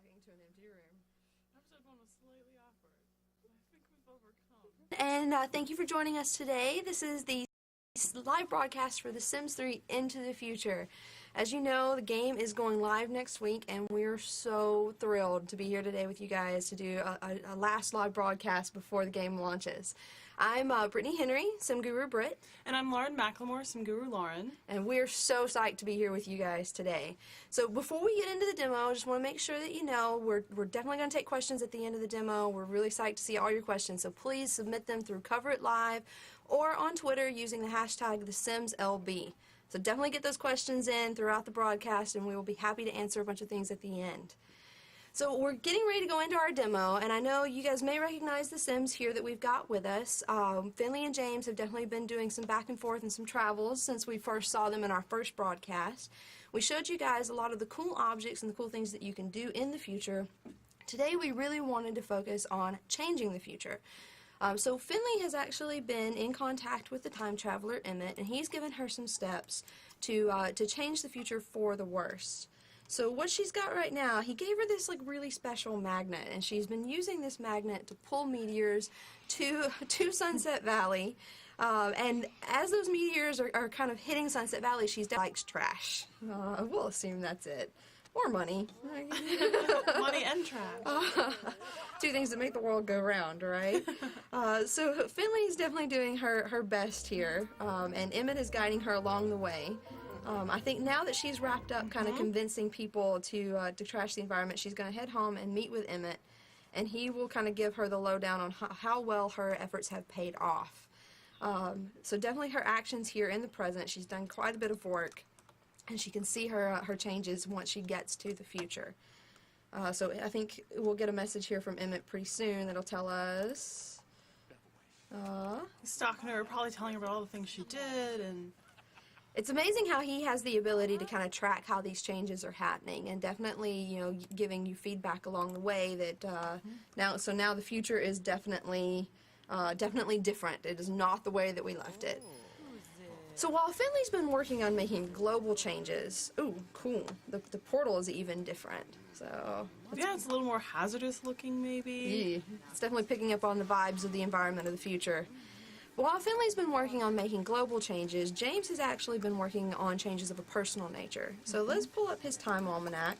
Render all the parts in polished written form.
talking to an empty room. Episode 1 was slightly awkward, but I think we've overcome. And thank you for joining us today. This is the live broadcast for The Sims 3 Into the Future. As you know, the game is going live next week, and we're so thrilled to be here today with you guys to do a last live broadcast before the game launches. I'm Brittany Henry, Sim Guru Britt. And I'm Lauren McLemore, Sim Guru Lauren. And we're so psyched to be here with you guys today. So before we get into the demo, I just want to make sure that you know we're definitely going to take questions at the end of the demo. We're really psyched to see all your questions, so please submit them through Cover It Live or on Twitter using the hashtag TheSimsLB. So definitely get those questions in throughout the broadcast, and we will be happy to answer a bunch of things at the end. So we're getting ready to go into our demo, and I know you guys may recognize the Sims here that we've got with us. Finley and James have definitely been doing some back and forth and some travels since we first saw them in our first broadcast. We showed you guys a lot of the cool objects and the cool things that you can do in the future. Today we really wanted to focus on changing the future. So Finley has actually been in contact with the time traveler Emmett, and he's given her some steps to change the future for the worse. So what she's got right now, he gave her this like really special magnet, and she's been using this magnet to pull meteors to Sunset Valley. And as those meteors are kind of hitting Sunset Valley, she likes trash. We'll assume that's it. Or money. Money and trash. Two things that make the world go round, right? So Finley's definitely doing her best here, and Emmett is guiding her along the way. I think now that she's wrapped up kind of convincing people to trash the environment, she's going to head home and meet with Emmett, and he will kind of give her the lowdown on how well her efforts have paid off. So definitely her actions here in the present, she's done quite a bit of work, and she can see her changes once she gets to the future. So I think we'll get a message here from Emmett pretty soon that'll tell us... He's stalking her, probably telling her about all the things she did, and... It's amazing how he has the ability to kind of track how these changes are happening, and definitely, you know, giving you feedback along the way that now the future is definitely different. It is not the way that we left it. So while Finley's been working on making global changes, ooh, cool, the portal is even different. So yeah, it's a little more hazardous looking, maybe. Yeah, it's definitely picking up on the vibes of the environment of the future. While Finley's been working on making global changes, James has actually been working on changes of a personal nature. So let's pull up his time almanac.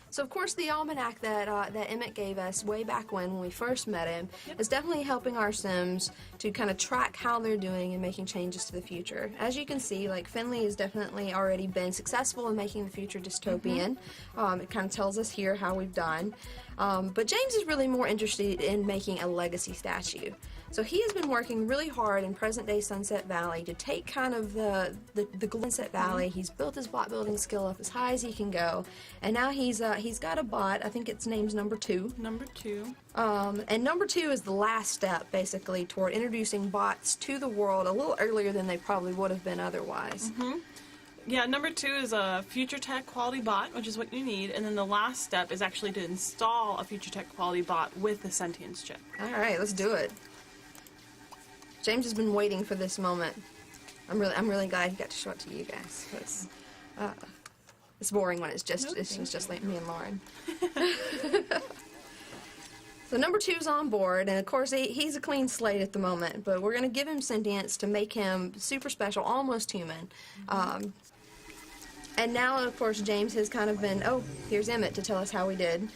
So of course the almanac that Emmett gave us way back when we first met him is definitely helping our Sims to kind of track how they're doing and making changes to the future. As you can see, like Finley has definitely already been successful in making the future dystopian. It kind of tells us here how we've done. But James is really more interested in making a legacy statue. So he has been working really hard in present-day Sunset Valley to take kind of the Sunset Valley. He's built his bot building skill up as high as he can go, and now he's got a bot. I think its name's number 2. Number 2. And number 2 is the last step, basically, toward introducing bots to the world a little earlier than they probably would have been otherwise. Yeah, number 2 is a future tech quality bot, which is what you need, and then the last step is actually to install a future tech quality bot with the sentience chip. All right, let's do it. James has been waiting for this moment. I'm really glad he got to show it to you guys. It's boring when it's just like me and Lauren. So number 2's on board, and of course he's a clean slate at the moment, but we're going to give him sentience to make him super special, almost human. And now, of course, James has kind of been, oh, here's Emmett to tell us how we did.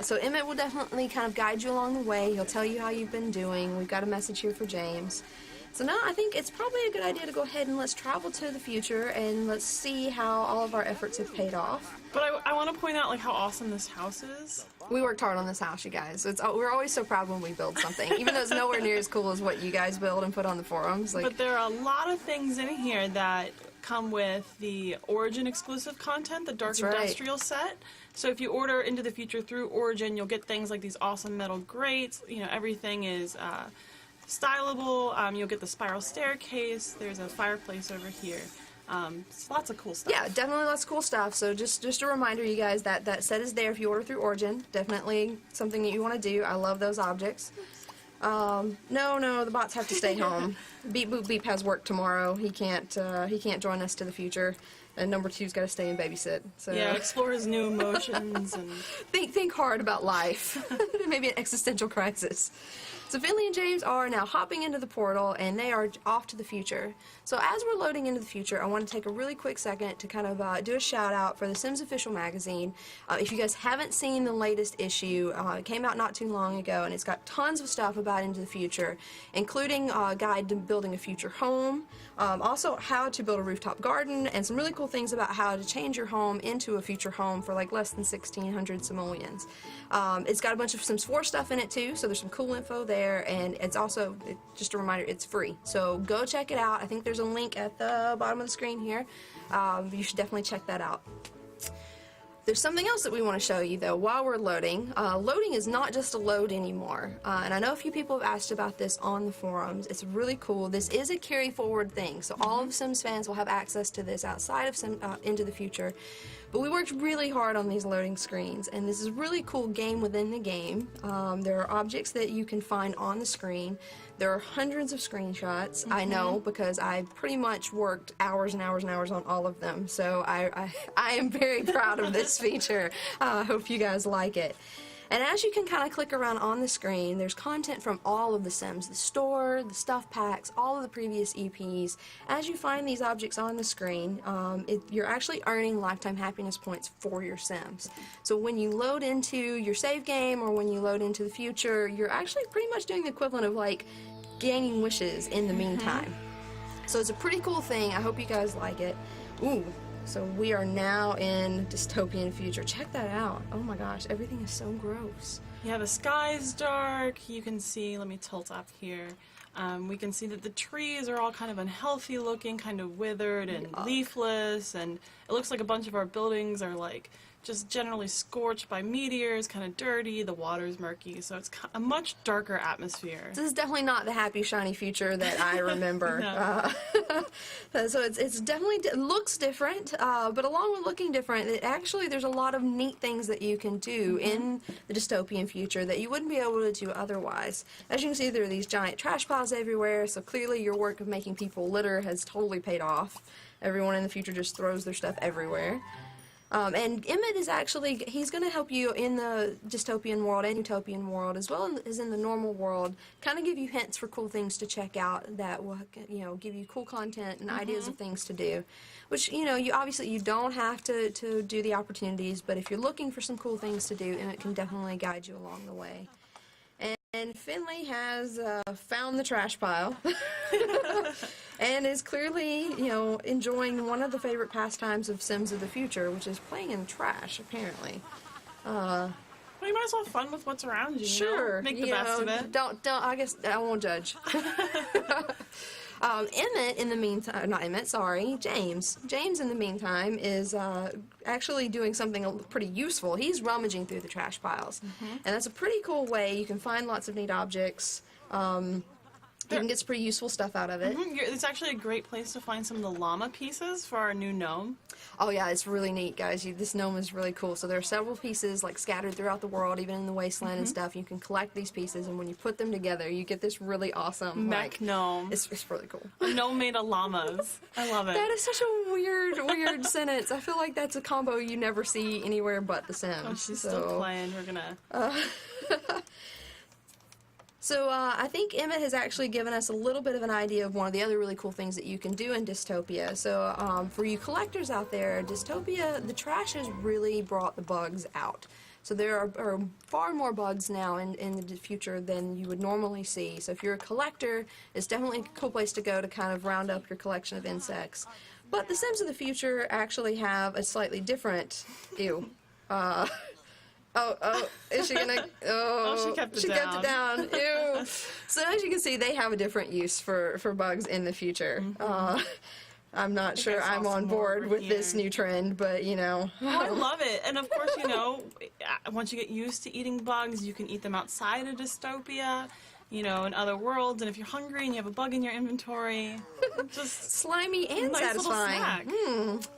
So Emmett will definitely kind of guide you along the way. He'll tell you how you've been doing. We've got a message here for James. So now I think it's probably a good idea to go ahead and let's travel to the future and let's see how all of our efforts have paid off. But I want to point out like how awesome this house is. We worked hard on this house, you guys. We're always so proud when we build something, even though it's nowhere near as cool as what you guys build and put on the forums. But there are a lot of things in here that come with the Origin exclusive content, the Dark Industrial set. So if you order Into the Future through Origin, you'll get things like these awesome metal grates. You know, everything is stylable. You'll get the spiral staircase. There's a fireplace over here. It's lots of cool stuff. Yeah, definitely lots of cool stuff. So just a reminder, you guys, that set is there if you order through Origin. Definitely something that you want to do. I love those objects. No, the bots have to stay home. Beep Boop Beep has work tomorrow. He can't join us to the future. And number 2's got to stay and babysit. So yeah, explore his new emotions and think hard about life. Maybe an existential crisis. So Finley and James are now hopping into the portal, and they are off to the future. So as we're loading into the future, I want to take a really quick second to kind of do a shout out for the Sims Official Magazine. If you guys haven't seen the latest issue, it came out not too long ago, and it's got tons of stuff about Into the Future, including a guide to building a future home, also how to build a rooftop garden, and some really cool things about how to change your home into a future home for like less than 1,600 simoleons. It's got a bunch of Sims 4 stuff in it too, so there's some cool info there, and it's also, just a reminder, it's free. So go check it out. I think there's a link at the bottom of the screen here. You should definitely check that out. There's something else that we want to show you though while we're loading. Loading is not just a load anymore, and I know a few people have asked about this on the forums. It's really cool. This is a carry forward thing, so all of Sims fans will have access to this outside of Into the Future. But we worked really hard on these loading screens, and this is a really cool game within the game. There are objects that you can find on the screen. There are hundreds of screenshots. I know, because I pretty much worked hours and hours and hours on all of them. So I am very proud of this feature. I hope you guys like it. And as you can kind of click around on the screen, there's content from all of the Sims, the store, the stuff packs, all of the previous EPs. As you find these objects on the screen, you're actually earning lifetime happiness points for your Sims. So when you load into your save game or when you load into the future, you're actually pretty much doing the equivalent of like gaining wishes in the meantime. So it's a pretty cool thing. I hope you guys like it. Ooh. So we are now in dystopian future. Check that out. Oh my gosh, everything is so gross. yeah, the sky's dark. You can see, let me tilt up here. We can see that the trees are all kind of unhealthy looking, kind of withered and leafless, and it looks like a bunch of our buildings are like just generally scorched by meteors, kind of dirty, the water's murky, so it's a much darker atmosphere. This is definitely not the happy, shiny future that I remember. So it's definitely, it looks different, but along with looking different, there's a lot of neat things that you can do in the dystopian future that you wouldn't be able to do otherwise. As you can see, there are these giant trash piles everywhere, so clearly your work of making people litter has totally paid off. Everyone in the future just throws their stuff everywhere. And Emmett is actually, he's going to help you in the dystopian world and utopian world, as well as in the normal world, kind of give you hints for cool things to check out that will, give you cool content and ideas of things to do. Which, you obviously you don't have to do the opportunities, but if you're looking for some cool things to do, Emmett can definitely guide you along the way. And Finley has found the trash pile and is clearly, enjoying one of the favorite pastimes of Sims of the future, which is playing in trash, apparently. Well, you might as well have fun with what's around you. Sure. Make the best of it. I guess I won't judge. Emmett, in the meantime, not Emmett, sorry, James. James, in the meantime, is actually doing something pretty useful. He's rummaging through the trash piles. And that's a pretty cool way. You can find lots of neat objects. You can get some pretty useful stuff out of it. It's actually a great place to find some of the llama pieces for our new gnome. Oh yeah, it's really neat, guys. This gnome is really cool. So there are several pieces like scattered throughout the world, even in the wasteland and stuff. You can collect these pieces, and when you put them together, you get this really awesome mech gnome. It's really cool. A gnome made of llamas. I love it. That is such a weird sentence. I feel like that's a combo you never see anywhere but The Sims. Oh, she's still playing. We're gonna. So I think Emmett has actually given us a little bit of an idea of one of the other really cool things that you can do in Dystopia. So for you collectors out there, Dystopia, the trash has really brought the bugs out. So there are far more bugs now in the future than you would normally see. So if you're a collector, it's definitely a cool place to go to kind of round up your collection of insects. But the Sims of the future actually have a slightly different, is she gonna? Oh, she kept it down. Ew. So as you can see, they have a different use for bugs in the future. I'm not sure I'm on board with this new trend, but Oh, I love it. And of course, once you get used to eating bugs, you can eat them outside of Dystopia, in other worlds. And if you're hungry and you have a bug in your inventory, just slimy and nice satisfying. Little snack.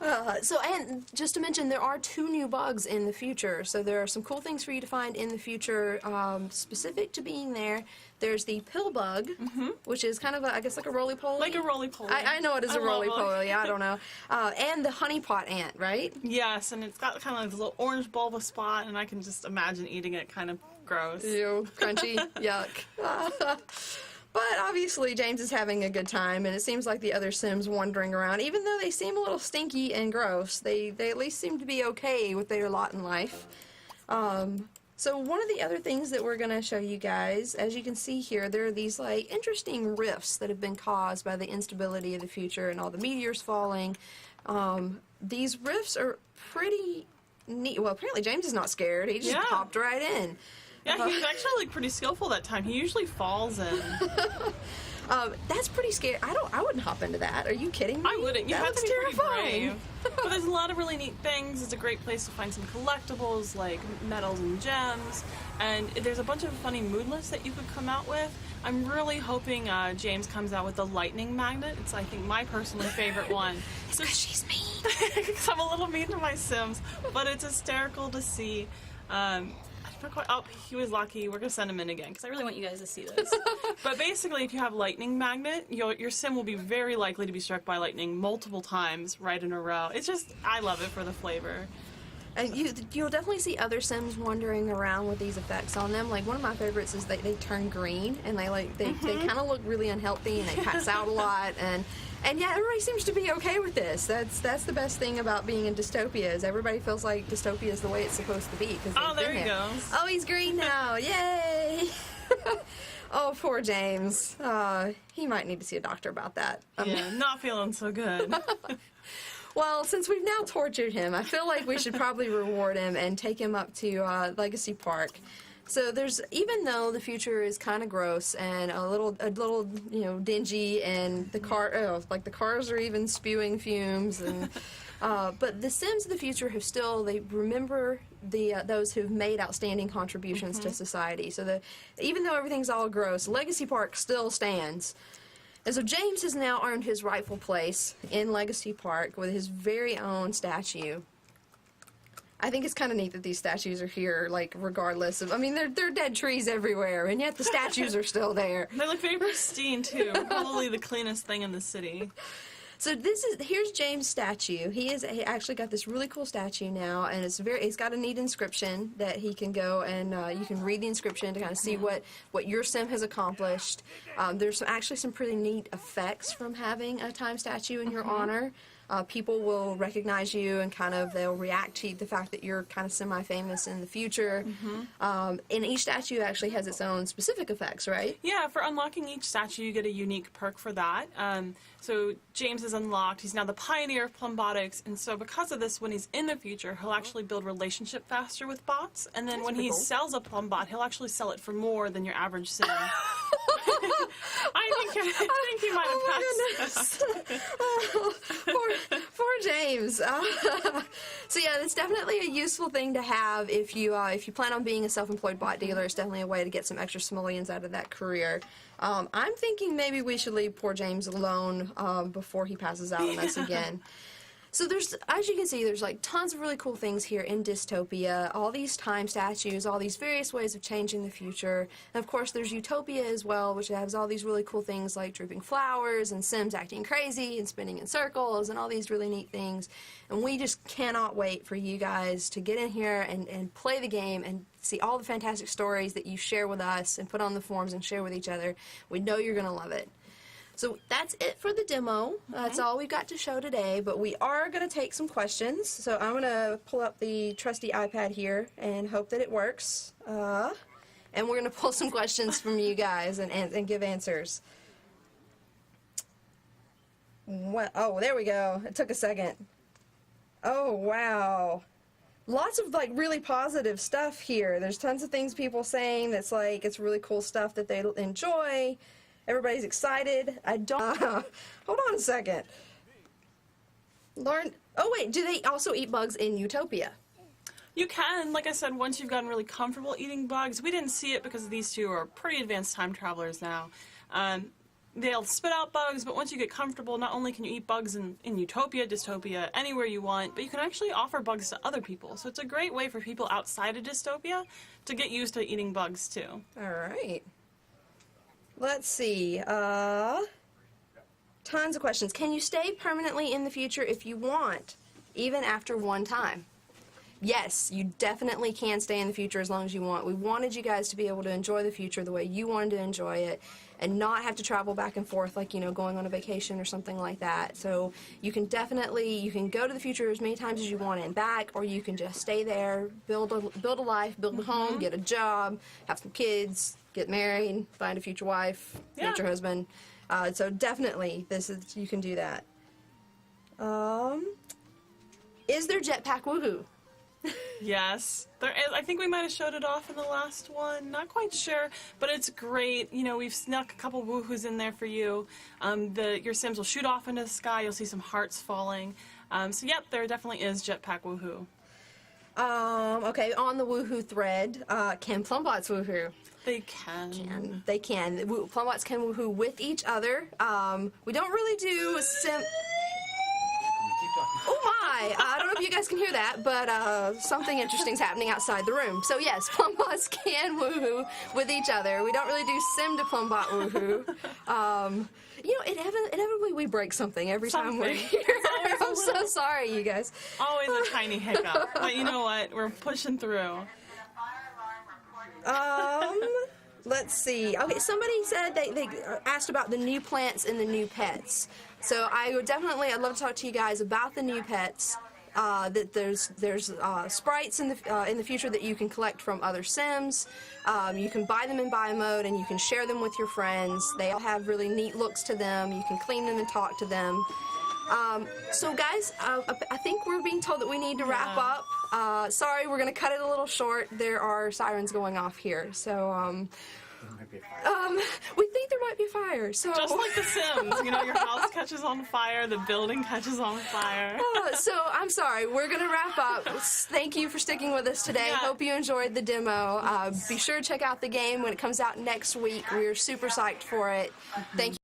And just to mention, there are 2 new bugs in the future. So there are some cool things for you to find in the future specific to being there. There's the pill bug, which is kind of, I guess, like a roly-poly. Like a roly-poly. I know it is a roly-poly. I don't know. And the honeypot ant, right? Yes, and it's got kind of like this little orange bulba spot, and I can just imagine eating it. Kind of gross. Ew, crunchy, yuck. But obviously James is having a good time, and it seems like the other Sims wandering around, even though they seem a little stinky and gross, they at least seem to be okay with their lot in life. So one of the other things that we're going to show you guys, as you can see here, there are these like interesting rifts that have been caused by the instability of the future and all the meteors falling. These rifts are pretty neat. Well, apparently James is not scared. He just popped right in. Yeah, he was actually like pretty skillful that time. He usually falls in. That's pretty scary. I wouldn't hop into that. Are you kidding me? I wouldn't. You have to be terrifying. pretty brave. But there's a lot of really neat things. It's a great place to find some collectibles like metals and gems. And there's a bunch of funny moodlets that you could come out with. I'm really hoping James comes out with the lightning magnet. It's, I think, my personally favorite one. It's because she's mean. Because I'm a little mean to my Sims. But it's hysterical to see. Oh, he was lucky. We're going to send him in again because I really want you guys to see this. But basically, if you have lightning magnet, your Sim will be very likely to be struck by lightning multiple times right in a row. It's just, I love it for the flavor. And you'll definitely see other Sims wandering around with these effects on them. Like, one of my favorites is they turn green, and they kind of look really unhealthy, and they pass out a lot, and yeah, everybody seems to be okay with this. That's the best thing about being in dystopia, is everybody feels like dystopia is the way it's supposed to be. Oh, there he goes. Oh, he's green now. Yay! Oh, poor James. He might need to see a doctor about that. Yeah, not feeling so good. Well, since we've now tortured him, I feel like we should probably reward him and take him up to Legacy Park. So even though the future is kind of gross and a little dingy, and the cars are even spewing fumes, and but the Sims of the future they remember those who've made outstanding contributions to society. So even though everything's all gross, Legacy Park still stands. And so James has now earned his rightful place in Legacy Park with his very own statue. I think it's kind of neat that these statues are here, like, regardless of... I mean, they're dead trees everywhere, and yet the statues are still there. They look very pristine, too. Probably the cleanest thing in the city. So here's James' statue. He actually got this really cool statue now, and it's got a neat inscription that he can go and you can read the inscription to kind of see what your Sim has accomplished. There's actually some pretty neat effects from having a time statue in your honor. People will recognize you and they'll react to the fact that you're kind of semi-famous in the future. And each statue actually has its own specific effects, right? Yeah, for unlocking each statue, you get a unique perk for that. So James is unlocked. He's now the pioneer of plumbotics, and so because of this, when he's in the future, he'll actually build relationship faster with bots, and then when he sells a plumbot, he'll actually sell it for more than your average Sim. I think he might have passed. Oh, poor James. So yeah, it's definitely a useful thing to have if you plan on being a self-employed bot dealer. It's definitely a way to get some extra simoleons out of that career. I'm thinking maybe we should leave poor James alone before he passes out on us again. So as you can see, there's like tons of really cool things here in Dystopia. All these time statues, all these various ways of changing the future. And of course, there's Utopia as well, which has all these really cool things like drooping flowers and Sims acting crazy and spinning in circles and all these really neat things. And we just cannot wait for you guys to get in here and play the game and see all the fantastic stories that you share with us and put on the forums and share with each other. We know you're going to love it. So that's it for the demo. That's all we've got to show today, but we are going to take some questions. So I'm going to pull up the trusty iPad here and hope that it works. And we're going to pull some questions from you guys and give answers. Oh, there we go. It took a second. Oh, wow. Lots of like really positive stuff here. There's tons of things people saying that's like it's really cool stuff that they enjoy. Everybody's excited. Hold on a second. Lauren, oh wait, do they also eat bugs in Utopia? You can, like I said, once you've gotten really comfortable eating bugs. We didn't see it because these two are pretty advanced time travelers now. they'll spit out bugs, but once you get comfortable, not only can you eat bugs in Utopia, Dystopia, anywhere you want, but you can actually offer bugs to other people. So it's a great way for people outside of Dystopia to get used to eating bugs too. All right. Let's see. Tons of questions. Can you stay permanently in the future if you want, even after one time? Yes, you definitely can stay in the future as long as you want. We wanted you guys to be able to enjoy the future the way you wanted to enjoy it and not have to travel back and forth like, you know, going on a vacation or something like that. So you can definitely, go to the future as many times as you want and back, or you can just stay there, build a life, build a home, get a job, have some kids, get married, find a future wife, future husband. So definitely, you can do that. Is there jetpack woohoo? Yes, there is. I think we might have showed it off in the last one. Not quite sure, but it's great. You know, we've snuck a couple woohoos in there for you. Your Sims will shoot off into the sky. You'll see some hearts falling. So yep, there definitely is jetpack woohoo. Okay, on the woohoo thread, can Plumbots woohoo? They can. They can. Plumbots can woohoo with each other. We don't really do a sim... Oh my! I don't know if you guys can hear that, but something interesting's happening outside the room. So yes, Plumbots can woohoo with each other. We don't really do sim to Plumbot woohoo. You know, inevitably we break something every time we're here. I'm so sorry, you guys. Always a tiny hiccup, but you know what? We're pushing through. Let's see. Okay, somebody said they asked about the new plants and the new pets. So I'd love to talk to you guys about the new pets. That there's sprites in the future that you can collect from other Sims. You can buy them in buy mode, and you can share them with your friends. They all have really neat looks to them. You can clean them and talk to them. So guys, I think we're being told that we need to wrap up. Sorry, we're going to cut it a little short. There are sirens going off here, so we think there might be a fire. So just like The Sims, you know, your house catches on fire, the building catches on fire. So I'm sorry, we're going to wrap up. Thank you for sticking with us today. Hope you enjoyed the demo. Be sure to check out the game when it comes out next week. We're super psyched for it. Thank you.